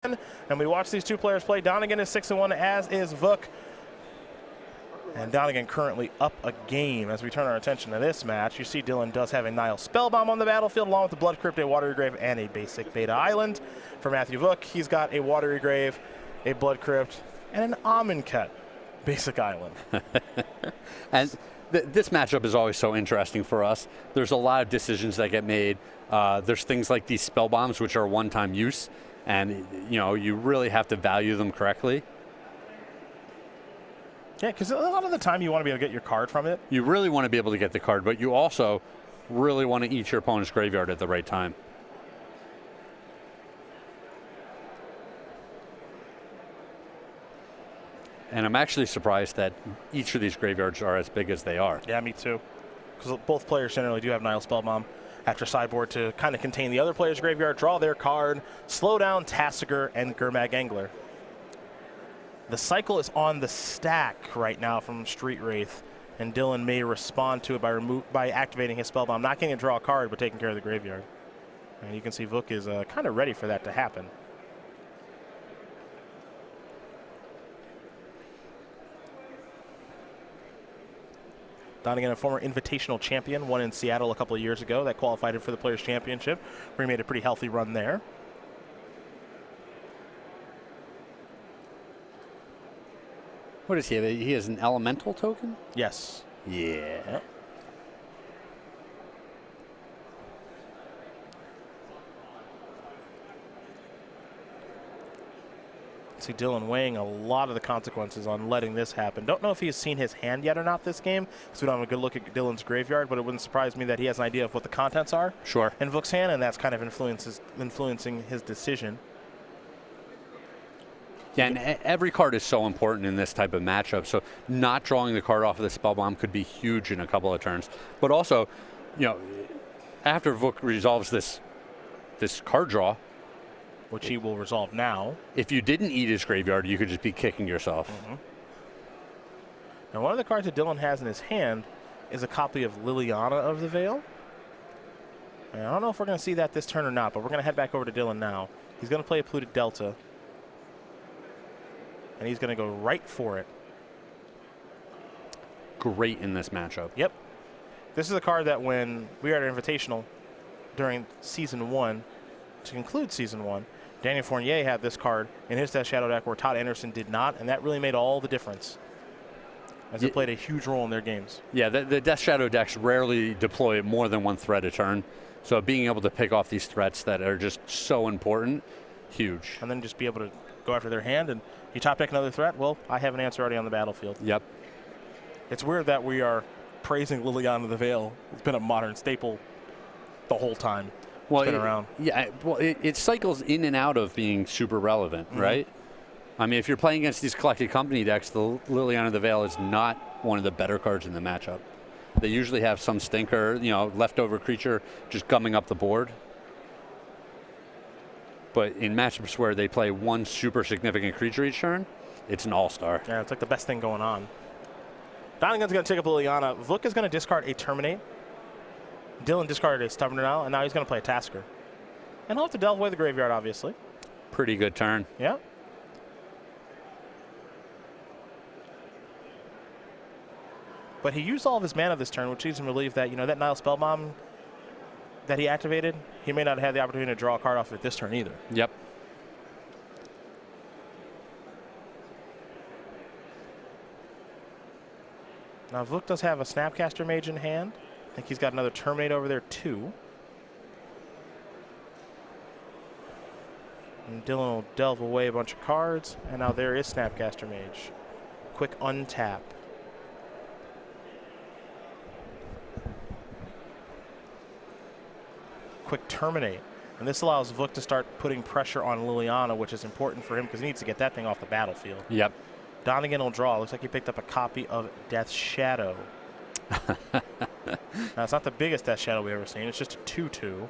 And we watch these two players play. Donegan is 6-1, as is Vook. And Donegan currently up a game. As we turn our attention to this match, you see Dylan does have a Nile Spellbomb on the battlefield, along with the Blood Crypt, a Watery Grave, and a basic Beta Island. For Matthew Vook, he's got a Watery Grave, a Blood Crypt, and an Amonkhet basic island. And this matchup is always so interesting for us. There's a lot of decisions that get made. There's things like these spell bombs, which are one-time use, and you really have to value them correctly. Yeah, because a lot of the time you want to be able to get your card from it. You really want to be able to get the card, but you also really want to eat your opponent's graveyard at the right time. And I'm actually surprised that each of these graveyards are as big as they are. Yeah, me too. Because both players generally do have Nile Spellbomb after sideboard to kind of contain the other player's graveyard, draw their card, slow down Tasigur and Gurmag Angler. The cycle is on the stack right now from Street Wraith, and Dylan may respond to it by activating his Spellbomb, not getting a draw card, but taking care of the graveyard. And you can see Vook is kind of ready for that to happen. Donegan, a former invitational champion, won in Seattle a couple of years ago. That qualified him for the Players' Championship, where he made a pretty healthy run there. What does he have? He has an elemental token? Yes. Yeah. Yep. See Dylan weighing a lot of the consequences on letting this happen. Don't know if he's seen his hand yet or not this game, because we don't have a good look at Dylan's graveyard, but it wouldn't surprise me that he has an idea of what the contents are. Sure. In Vook's hand, and that's kind of influencing his decision. Yeah, and every card is so important in this type of matchup, so not drawing the card off of the Spellbomb could be huge in a couple of turns. But also, after Vook resolves this card draw, which he will resolve now. If you didn't eat his graveyard, you could just be kicking yourself. Mm-hmm. Now, one of the cards that Dylan has in his hand is a copy of Liliana of the Veil. And I don't know if we're going to see that this turn or not, but we're going to head back over to Dylan now. He's going to play a Polluted Delta. And he's going to go right for it. Great in this matchup. Yep. This is a card that when we were at our Invitational during Season 1, to conclude Season 1, Daniel Fournier had this card in his Death Shadow deck where Todd Anderson did not, and that really made all the difference as it played a huge role in their games. Yeah, the Death Shadow decks rarely deploy more than one threat a turn, so being able to pick off these threats that are just so important, huge. And then just be able to go after their hand, and you top deck another threat, well, I have an answer already on the battlefield. Yep. It's weird that we are praising Liliana of the Veil. It's been a modern staple the whole time. Well, been around. Yeah, well, it cycles in and out of being super relevant, right? I mean, if you're playing against these Collected Company decks, the Liliana of the Veil is not one of the better cards in the matchup. They usually have some stinker, leftover creature just gumming up the board. But in matchups where they play one super significant creature each turn, it's an all-star. Yeah, it's like the best thing going on. Donegan's going to take up Liliana. Vook is going to discard a Terminate. Dylan discarded a Stubborn Denial, and now he's going to play a Tasigur. And he'll have to delve away the graveyard, obviously. Pretty good turn. Yeah. But he used all of his mana this turn, which leaves him relieved that, that Nile Spellbomb that he activated, he may not have had the opportunity to draw a card off of it this turn either. Yep. Now, Vook does have a Snapcaster Mage in hand. I think he's got another Terminate over there, too. And Dylan will delve away a bunch of cards. And now there is Snapcaster Mage. Quick untap. Quick Terminate. And this allows Vook to start putting pressure on Liliana, which is important for him because he needs to get that thing off the battlefield. Yep. Donegan will draw. Looks like he picked up a copy of Death Shadow. Now, it's not the biggest Death Shadow we've ever seen. It's just a 2/2.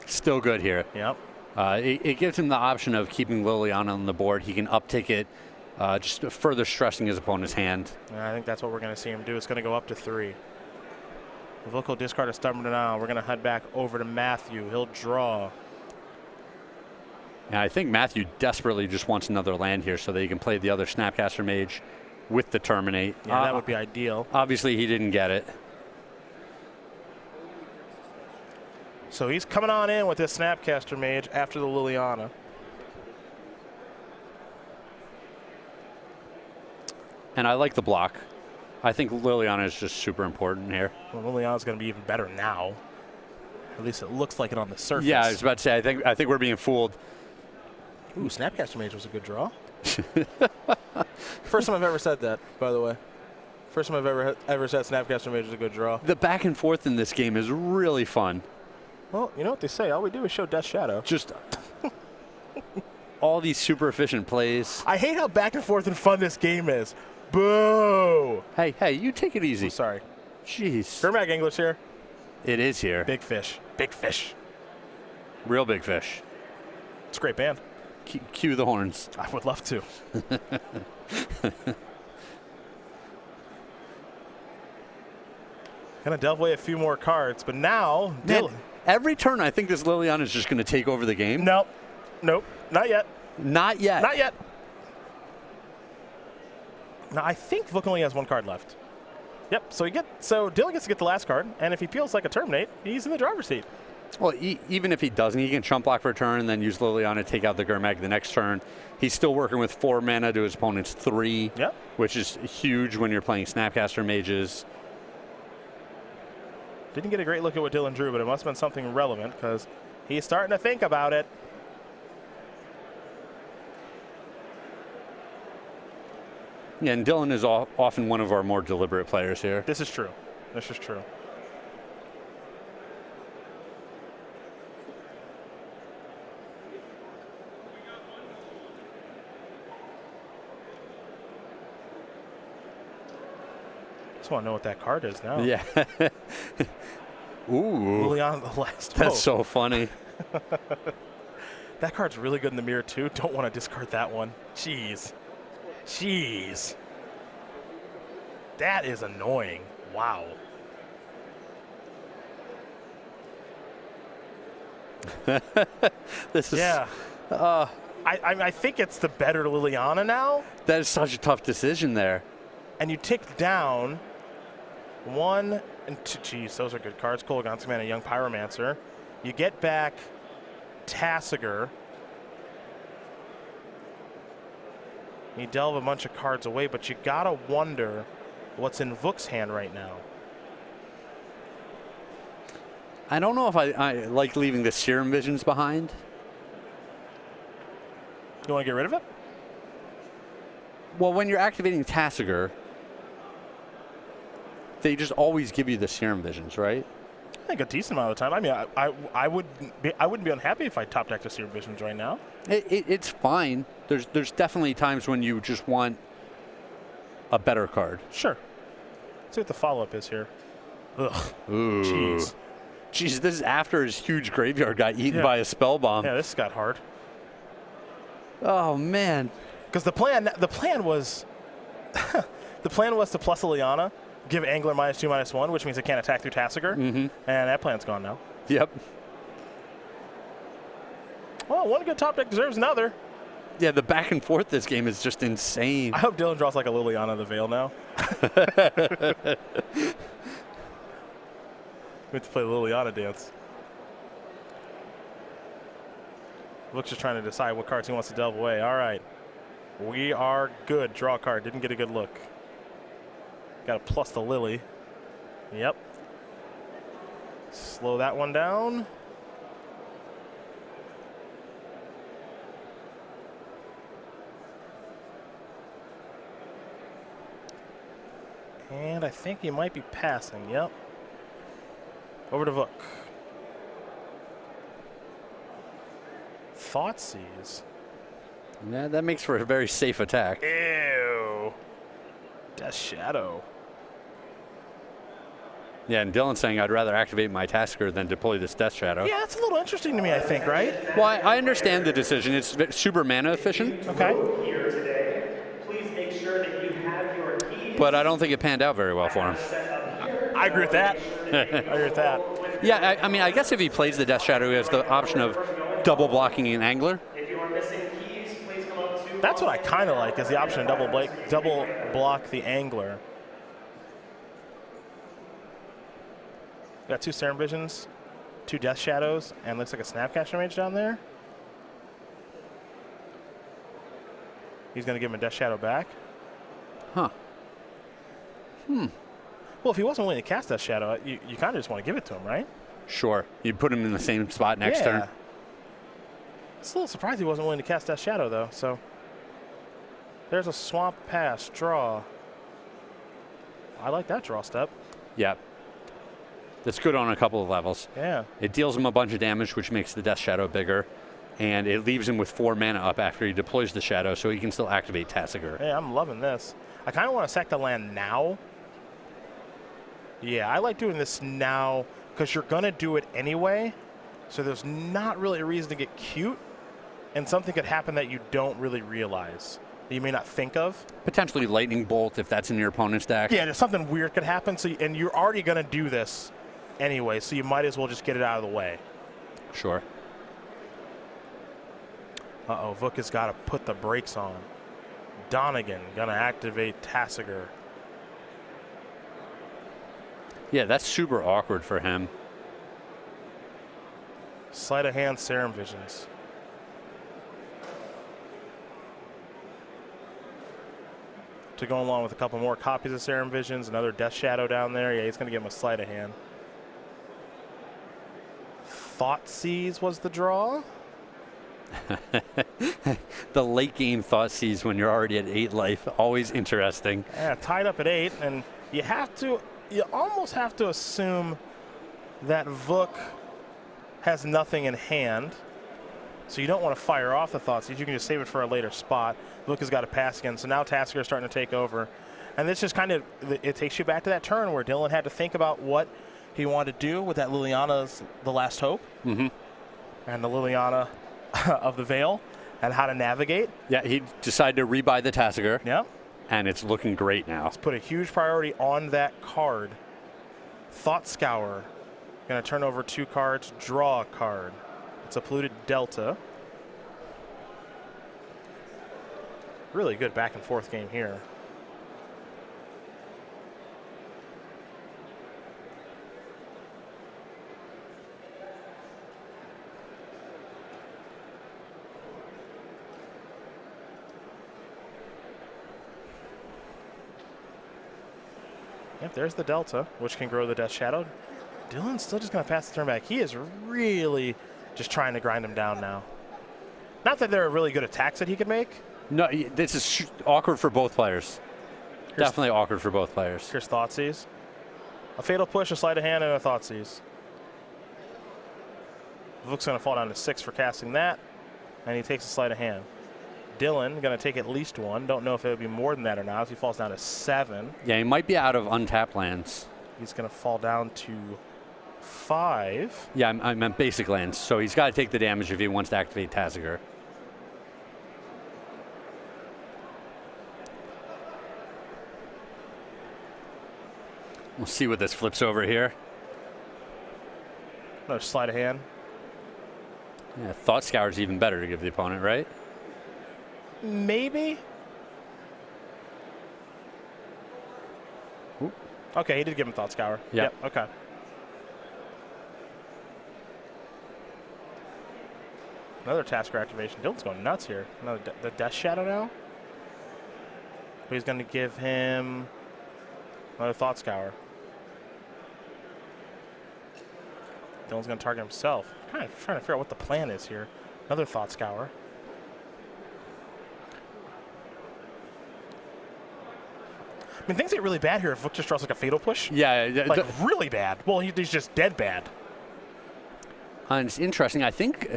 Still good here. Yep. It gives him the option of keeping Liliana on the board. He can uptick it, just further stressing his opponent's hand. And I think that's what we're going to see him do. It's going to go up to 3. Vook will discard a Stubborn Denial. We're going to head back over to Matthew. He'll draw. And I think Matthew desperately just wants another land here so that he can play the other Snapcaster Mage with the Terminate. Yeah, that would be ideal. Obviously, he didn't get it. So he's coming on in with this Snapcaster Mage after the Liliana. And I like the block. I think Liliana is just super important here. Well, Liliana's going to be even better now. At least it looks like it on the surface. Yeah, I was about to say, I think we're being fooled. Ooh, Snapcaster Mage was a good draw. First time I've ever said that, by the way. First time I've ever said Snapcaster Mage was a good draw. The back and forth in this game is really fun. Well, you know what they say. All we do is show Death Shadow. Just all these super efficient plays. I hate how back and forth and fun this game is. Boo! Hey, you take it easy. Oh, sorry. Jeez. Gurmag English here. It is here. Big fish. Big fish. Real big fish. It's a great band. Cue the horns. I would love to. Gonna delve away a few more cards, but now Man, every turn I think this Liliana is just gonna take over the game. Nope, not yet. Not yet. Not yet. Now I think Vook only has one card left. Yep. So Dylan gets to get the last card, and if he peels like a Terminate, he's in the driver's seat. Well, even if he doesn't, he can chump block for a turn and then use Liliana to take out the Gurmag the next turn. He's still working with 4 mana to his opponent's 3, yep, which is huge when you're playing Snapcaster Mages. Didn't get a great look at what Dylan drew, but it must have been something relevant because he's starting to think about it. Yeah, and Dylan is often one of our more deliberate players here. This is true. This is true. Just want to know what that card is now. Yeah. Ooh. Liliana the last. That's so funny. That card's really good in the mirror too. Don't want to discard that one. Jeez. Jeez. That is annoying. Wow. This is. Yeah. I think it's the better Liliana now. That is such a tough decision there. And you tick down 1 and 2. Geez, those are good cards. Kolaghan's Command, a Young Pyromancer. You get back Tasigur. You delve a bunch of cards away, but you gotta wonder what's in Vook's hand right now. I don't know if I like leaving the Serum Visions behind. You want to get rid of it? Well, when you're activating Tasigur, they just always give you the Serum Visions, right? I think a decent amount of the time. I mean, I wouldn't be unhappy if I top decked a Serum Visions right now. It's fine. There's definitely times when you just want a better card. Sure. Let's see what the follow-up is here. Ugh. Ooh. Jeez. Jeez, this is after his huge graveyard got eaten by a spell bomb. Yeah, this got hard. Oh man. Because the plan was the plan was to plus Liliana, give Angler -2/-1, which means it can't attack through Tasigur, and that plan's gone now. Yep. Well, one good top deck deserves another. Yeah, the back and forth this game is just insane. I hope Dylan draws like a Liliana the Veil now. We have to play the Liliana dance. Vook's just trying to decide what cards he wants to delve away. All right. We are good. Draw a card. Didn't get a good look. Got to plus the Lily. Yep. Slow that one down. And I think he might be passing. Yep. Over to Vook. Thoughtseize. Yeah, that makes for a very safe attack. Ew. Death Shadow. Yeah, and Dylan's saying I'd rather activate my Tasigur than deploy this Death Shadow. Yeah, that's a little interesting to me, I think, right? Well, I understand the decision. It's super mana efficient. Okay. Here today, please make sure that you have your keys. But I don't think it panned out very well for him. I agree with that. I agree with that. Yeah, I mean, I guess if he plays the Death Shadow, he has the option of double blocking an Angler. That's what I kind of like, is the option to double block the Angler. Got 2 Serum Visions, 2 Death Shadows, and looks like a Snapcaster Mage down there. He's going to give him a Death Shadow back. Huh. Well, if he wasn't willing to cast Death Shadow, you kind of just want to give it to him, right? Sure. You'd put him in the same spot next turn. It's a little surprised he wasn't willing to cast Death Shadow, though. So there's a Swamp Pass, draw. I like that draw step. Yeah. That's good on a couple of levels. Yeah. It deals him a bunch of damage, which makes the Death Shadow bigger. And it leaves him with 4 mana up after he deploys the Shadow, so he can still activate Tassiger. Yeah, I'm loving this. I kind of want to sack the land now. Yeah, I like doing this now because you're going to do it anyway. So there's not really a reason to get cute. And something could happen that you don't really realize, that you may not think of. Potentially Lightning Bolt if that's in your opponent's deck. Yeah, there's something weird could happen. So and you're already going to do this anyway, so you might as well just get it out of the way. Sure. Uh-oh, Vook has got to put the brakes on. Donegan going to activate Tassiger. Yeah, that's super awkward for him. Sleight of hand, Serum Visions. To go along with a couple more copies of Serum Visions, another Death Shadow down there. Yeah, he's going to give him a sleight of hand. Thoughtseize was the draw. The late game Thoughtseize when you're already at 8 life, always interesting. Yeah, tied up at 8, and you almost have to assume that Vook has nothing in hand. So you don't want to fire off the Thoughtseize. You can just save it for a later spot. Vook has got to pass again, so now Tassiger is starting to take over. And this just kind of, it takes you back to that turn where Dylan had to think about what he wanted to do with that Liliana's The Last Hope. Mm-hmm. And the Liliana of the Veil, and how to navigate. Yeah, he decided to rebuy the Tassiger. Yep. And it's looking great now. Let's put a huge priority on that card. Thought Scour. Going to turn over 2 cards, draw a card. It's a Polluted Delta. Really good back and forth game here. Yep, there's the Delta, which can grow the Death Shadow. Dylan's still just going to pass the turn back. He is really just trying to grind him down now. Not that there are really good attacks that he could make. No, this is awkward for both players. Definitely awkward for both players. Here's Thoughtseize. A Fatal Push, a Sleight of Hand, and a Thoughtseize. Vook's going to fall down to 6 for casting that, and he takes a Sleight of Hand. Dylan going to take at least 1. Don't know if it would be more than that or not. He falls down to 7. Yeah, he might be out of untapped lands. He's going to fall down to 5. Yeah, I meant basic lands. So he's got to take the damage if he wants to activate Tassiger. We'll see what this flips over here. Another Sleight of Hand. Yeah, Thought Scour is even better to give the opponent, right? Maybe. Ooh. Okay, he did give him Thought Scour. Yep. Okay. Another Tasker activation. Dylan's going nuts here. Another the Death Shadow now. But he's going to give him another Thought Scour. Dylan's going to target himself. Kind of trying to figure out what the plan is here. Another Thought Scour. I mean, things get really bad here if Vook just draws like a Fatal Push. Yeah. Like, really bad. Well, he's just dead bad. And it's interesting. I think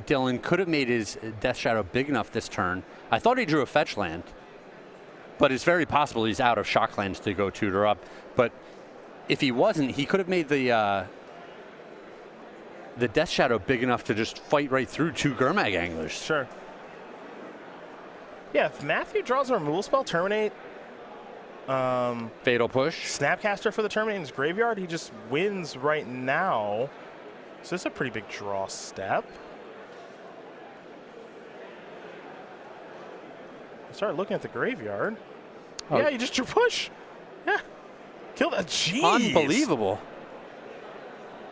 Dylan could have made his Death Shadow big enough this turn. I thought he drew a fetch land, but it's very possible he's out of shock lands to go tutor up. But if he wasn't, he could have made the Death Shadow big enough to just fight right through 2 Gurmag Anglers. Sure. Yeah, if Matthew draws a removal spell, Terminate, Fatal Push. Snapcaster for the Terminate in his graveyard, he just wins right now. So this is a pretty big draw step. I started looking at the graveyard. Oh. Yeah, you just drew push. Yeah. Kill that. Jeez. Unbelievable.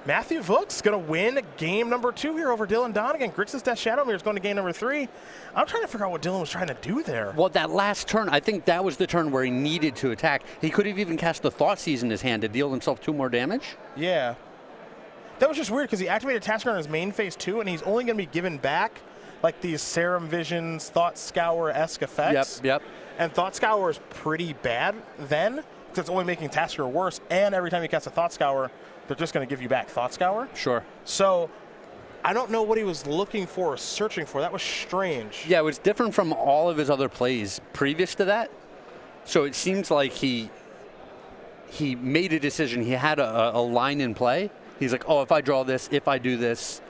Matthew Vook's going to win game number 2 here over Dylan Donegan. Grixis Death Shadowmere is going to game number 3. I'm trying to figure out what Dylan was trying to do there. Well, that last turn, I think that was the turn where he needed to attack. He could have even cast the Thoughtseize in his hand to deal himself 2 more damage. Yeah. That was just weird because he activated Tasker on his main phase 2, and he's only going to be given back like these Serum Visions, Thought Scour-esque effects. Yep. And Thought Scour is pretty bad then because it's only making Tasker worse, and every time you cast a Thought Scour, they're just going to give you back Thought Scour. Sure. So I don't know what he was looking for or searching for. That was strange. Yeah, it was different from all of his other plays previous to that. So it seems like he made a decision. He had a line in play. He's like, oh, if I draw this, if I do this,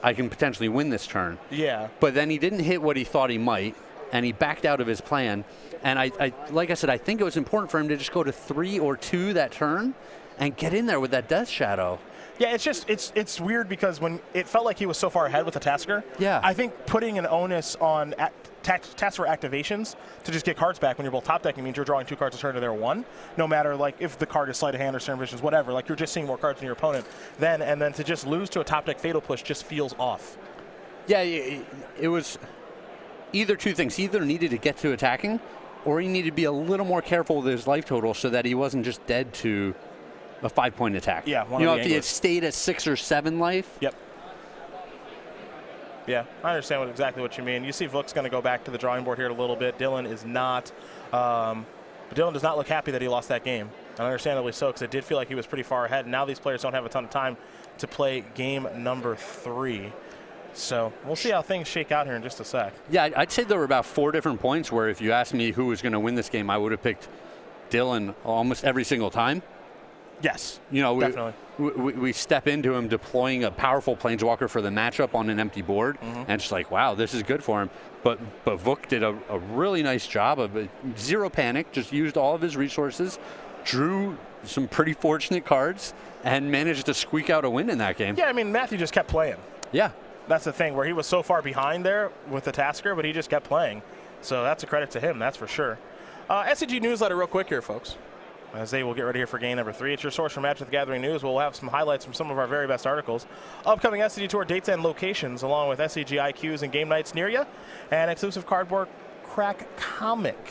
I can potentially win this turn. Yeah. But then he didn't hit what he thought he might, and he backed out of his plan. And I like I said, I think it was important for him to just go to 3 or 2 that turn and get in there with that Death Shadow. Yeah, it's just, it's weird because when it felt like he was so far ahead with the Tasker, Yeah. I think putting an onus on Tasker activations to just get cards back when you're both top decking means you're drawing 2 cards to turn to their 1, no matter like if the card is Sleight of Hand or Serum Visions, whatever, like you're just seeing more cards than your opponent. And then to just lose to a top deck Fatal Push just feels off. Yeah, it was either 2 things. He either needed to get to attacking, or he needed to be a little more careful with his life total so that he wasn't just dead to a 5-point attack. Yeah, you know, if he had stayed at 6 or 7 life. Yep. Yeah, I understand exactly what you mean. You see Vook's going to go back to the drawing board here in a little bit. Dylan is not. But Dylan does not look happy that he lost that game. And understandably so, because it did feel like he was pretty far ahead. And now these players don't have a ton of time to play game number 3. So we'll see how things shake out here in just a sec. Yeah, I'd say there were about 4 different points where if you asked me who was going to win this game, I would have picked Dylan almost every single time. Yes, you know, definitely. We step into him deploying a powerful Planeswalker for the matchup on an empty board, and it's like, wow, this is good for him. But Vook did a really nice job of it. Zero panic, just used all of his resources, drew some pretty fortunate cards, and managed to squeak out a win in that game. Yeah, I mean, Matthew just kept playing. Yeah. That's the thing, where he was so far behind there with the Tasker, but he just kept playing. So that's a credit to him, that's for sure. SCG Newsletter real quick here, folks. As they will get ready here for game number 3. It's your source for Magic the Gathering news. We'll have some highlights from some of our very best articles. Upcoming SCG Tour dates and locations, along with SCG IQs and game nights near you. And exclusive cardboard crack comic.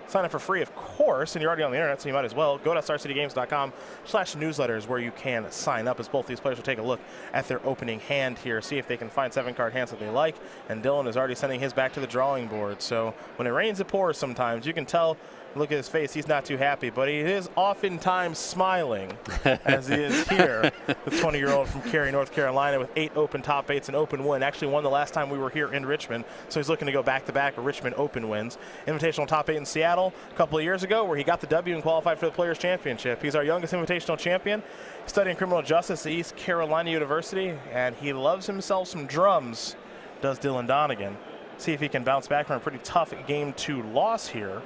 Sign up for free, of course, and you're already on the internet, so you might as well. Go to starcitygames.com/newsletters where you can sign up, as both these players will take a look at their opening hand here, see if they can find 7-card hands that they like. And Dylan is already sending his back to the drawing board. So when it rains, it pours sometimes. You can tell. Look at his face. He's not too happy, but he is oftentimes smiling as he is here. The 20-year-old from Cary, North Carolina, with 8 open top 8s and open win. Actually won the last time we were here in Richmond, so he's looking to go back-to-back Richmond Open wins. Invitational top 8 in Seattle a couple of years ago, where he got the W and qualified for the Players' Championship. He's our youngest invitational champion, studying criminal justice at East Carolina University, and he loves himself some drums, does Dylan Donegan. See if he can bounce back from a pretty tough Game 2 loss here.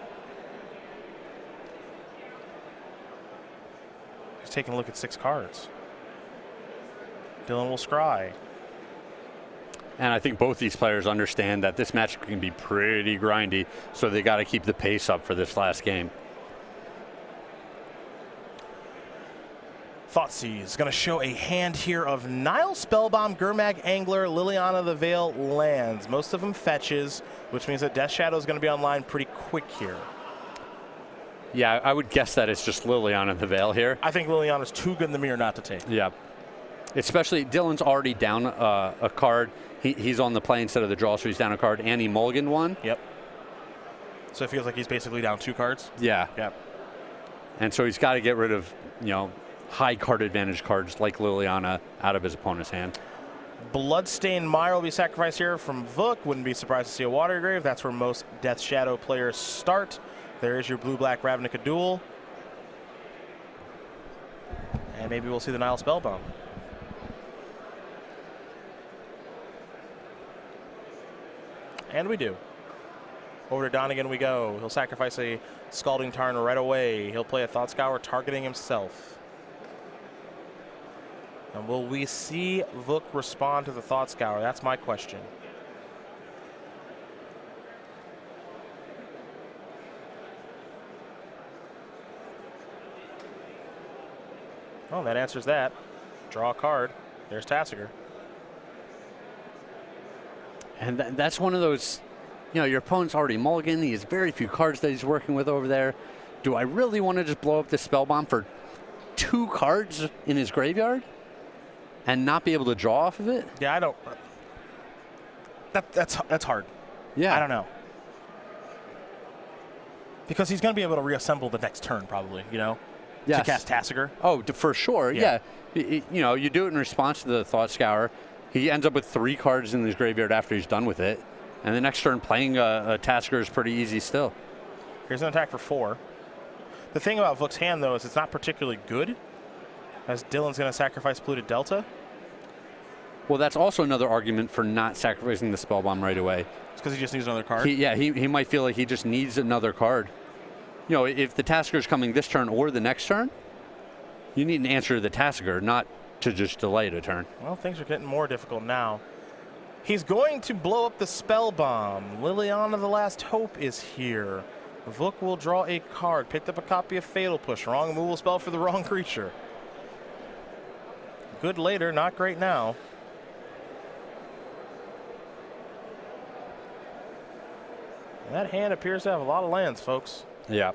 Taking a look at 6 cards. Dylan will scry. And I think both these players understand that this match can be pretty grindy, so they got to keep the pace up for this last game. Thoughtseize is going to show a hand here of Nile Spellbomb, Gurmag Angler, Liliana the Veil lands. Most of them fetches, which means that Death Shadow is going to be online pretty quick here. Yeah, I would guess that it's just Liliana the Veil here. I think Liliana's too good in the mirror not to take. Yeah. Especially, Dylan's already down a card. He's on the play instead of the draw, so he's down a card, and he mulliganed one. Yep. So it feels like he's basically down 2 cards. Yeah. Yep. And so he's got to get rid of, you know, high card advantage cards like Liliana out of his opponent's hand. Bloodstained Mire will be sacrificed here from Vook. Wouldn't be surprised to see a Water Grave. That's where most Death Shadow players start. There is your blue-black Ravnica duel. And maybe we'll see the Nile Spellbomb. And we do. Over to Donegan we go. He'll sacrifice a Scalding Tarn right away. He'll play a Thought Scour targeting himself. And will we see Vook respond to the Thought Scour? That's my question. Oh, that answers that. Draw a card. There's Tassiger. And that's one of those, you know, your opponent's already mulliganed. He has very few cards that he's working with over there. Do I really want to just blow up this spell bomb for 2 cards in his graveyard and not be able to draw off of it? Yeah, I don't. That's hard. Yeah. I don't know. Because he's going to be able to reassemble the next turn, probably, you know? Yes. To cast Tassiger. Oh, for sure. Yeah. You know, you do it in response to the Thought Scour. He ends up with 3 cards in his graveyard after he's done with it. And the next turn, playing a Tassiger is pretty easy still. Here's an attack for 4. The thing about Vook's hand, though, is it's not particularly good, as Dylan's going to sacrifice Polluted Delta. Well, that's also another argument for not sacrificing the spell bomb right away. It's because he just needs another card. He might feel like he just needs another card. You know, if the Tassiger is coming this turn or the next turn, you need an answer to the Tassiger, not to just delay it a turn. Well, things are getting more difficult now. He's going to blow up the spell bomb. Liliana, the Last Hope, is here. Vook will draw a card. Picked up a copy of Fatal Push. Wrong removal spell for the wrong creature. Good later, not great now. And that hand appears to have a lot of lands, folks. Yeah.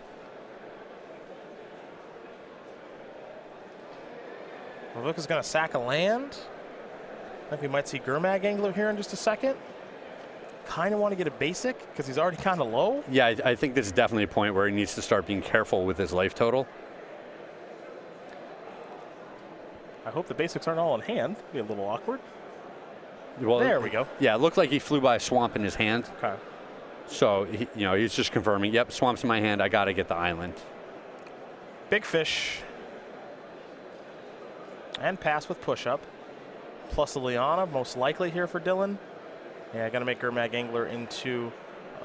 Vook is going to sack a land. I think we might see Gurmag Angler here in just a second. Kind of want to get a basic because he's already kind of low. Yeah, I think this is definitely a point where he needs to start being careful with his life total. I hope the basics aren't all in hand. Be a little awkward. Well, there we go. Yeah, it looked like he flew by a swamp in his hand. Okay. So, you know, he's just confirming, yep, swamp's in my hand. I got to get the island. Big fish. And pass with push-up. Plus Liliana, most likely here for Dylan. Yeah, got to make Gurmag Angler into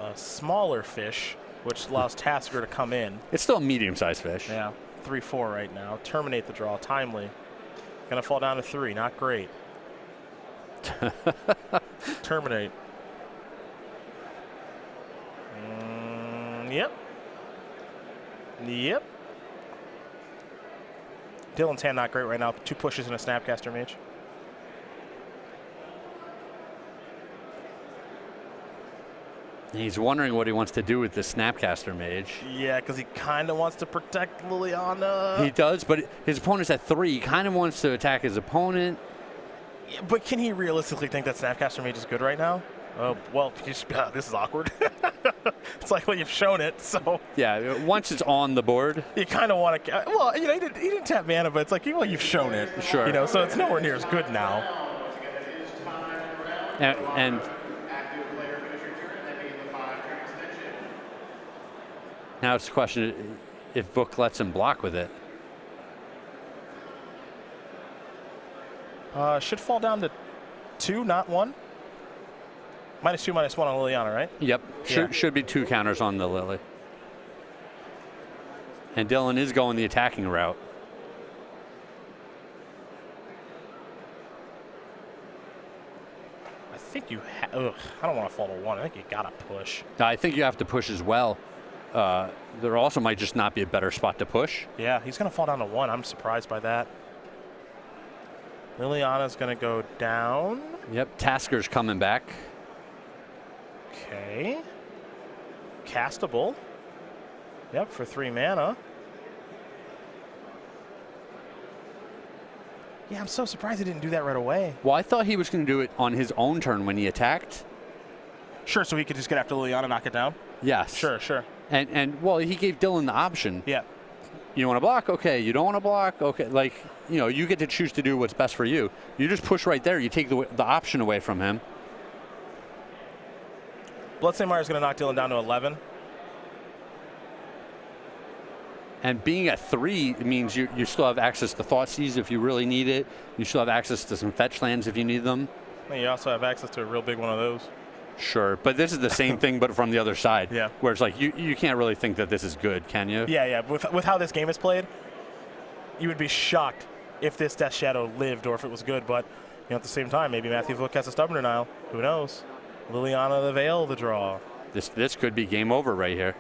a smaller fish, which allows Tassiger to come in. It's still a medium-sized fish. Yeah, 3-4 right now. Terminate the draw, timely. Gonna fall down to 3, not great. Terminate. Yep. Yep. Dylan's hand not great right now. 2 pushes and a Snapcaster Mage. He's wondering what he wants to do with the Snapcaster Mage. Yeah, because he kind of wants to protect Liliana. He does, but his opponent's at 3. He kind of wants to attack his opponent. Yeah, but can he realistically think that Snapcaster Mage is good right now? Oh, well, this is awkward. It's like, well, you've shown it, so. Yeah, once it's on the board. You kind of want to, well, you know, he didn't tap mana, but it's like, well, you've shown it. Sure. You know, so it's nowhere near as good now. And now it's a question if Vook lets him block with it. Should fall down to 2, not 1. -2, -1 on Liliana, right? Yep. Should be 2 counters on the Lily. And Dylan is going the attacking route. I think you I don't want to fall to 1. I think you got to push. I think you have to push as well. There also might just not be a better spot to push. Yeah, he's going to fall down to 1. I'm surprised by that. Liliana's going to go down. Yep, Tasker's coming back. Okay. Castable. Yep, for 3 mana. Yeah, I'm so surprised he didn't do that right away. Well, I thought he was going to do it on his own turn when he attacked. Sure, so he could just get after Liliana and knock it down? Yes. Sure. And well, he gave Dylan the option. Yeah. You want to block? Okay. You don't want to block? Okay. Like, you know, you get to choose to do what's best for you. You just push right there. You take the option away from him. Bloodstained Mire is going to knock Dylan down to 11. And being at 3 means you still have access to Thoughtseize if you really need it. You still have access to some fetch lands if you need them. And you also have access to a real big one of those. Sure, but this is the same thing, but from the other side. Yeah. Where it's like, you can't really think that this is good, can you? Yeah. With how this game is played, you would be shocked if this Death Shadow lived or if it was good. But you know, at the same time, maybe Matthew Vook has a stubborn denial. Who knows? Liliana the Veil, the draw. This could be game over right here.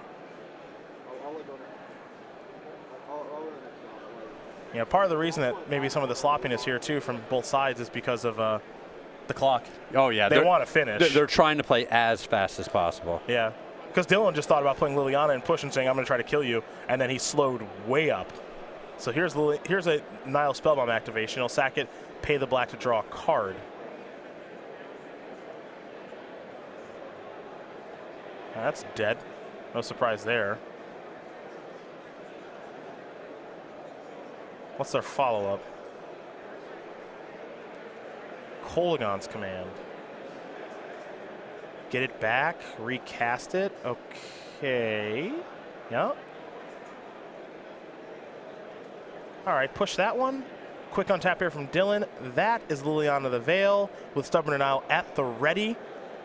You know, part of the reason that maybe some of the sloppiness here too from both sides is because of the clock. Oh yeah, they want to finish. They're trying to play as fast as possible. Yeah, because Dylan just thought about playing Liliana and push and saying, I'm going to try to kill you, and then he slowed way up. So here's a Nile Spellbomb activation. He'll sack it, pay the black to draw a card. That's dead. No surprise there. What's their follow-up? Kolaghan's Command. Get it back, recast it. Okay. Yeah. All right, push that one. Quick untap here from Dylan. That is Liliana the Veil with Stubborn Denial at the ready.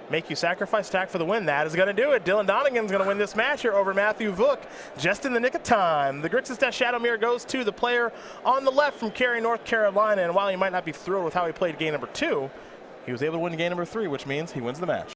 Make you sacrifice attack for the win. That is going to do it. Dylan Donegan's going to win this match here over Matthew Vook just in the nick of time. The Grixis Death Shadow Mirror goes to the player on the left from Cary, North Carolina. And while he might not be thrilled with how he played game number 2, he was able to win game number 3, which means he wins the match.